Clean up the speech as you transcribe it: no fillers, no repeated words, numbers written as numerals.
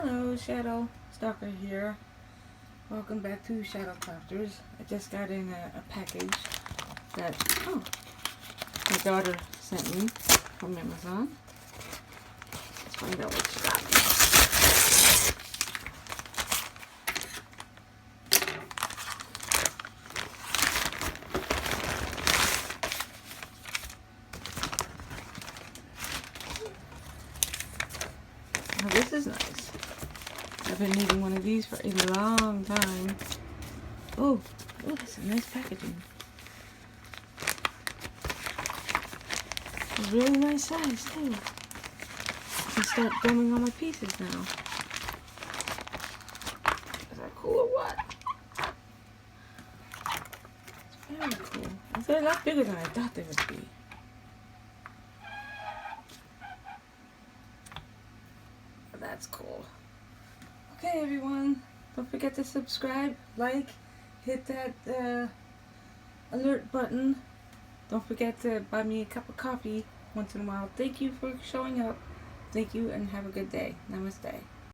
Hello, Shadow Stalker here. Welcome back to Shadow Crafters. I just got in a package that my daughter sent me from Amazon. Let's find out what she got me. Now this is nice. I've been needing one of these for a long time. Oh, that's a nice packaging. It's a really nice size too. I can start filming all my pieces now. Is that cool or what? It's very cool. They're a lot bigger than I thought they would be. That's cool. Okay, everyone, don't forget to subscribe, like, hit that alert button. Don't forget to buy me a cup of coffee once in a while. Thank you for showing up. Thank you and have a good day. Namaste.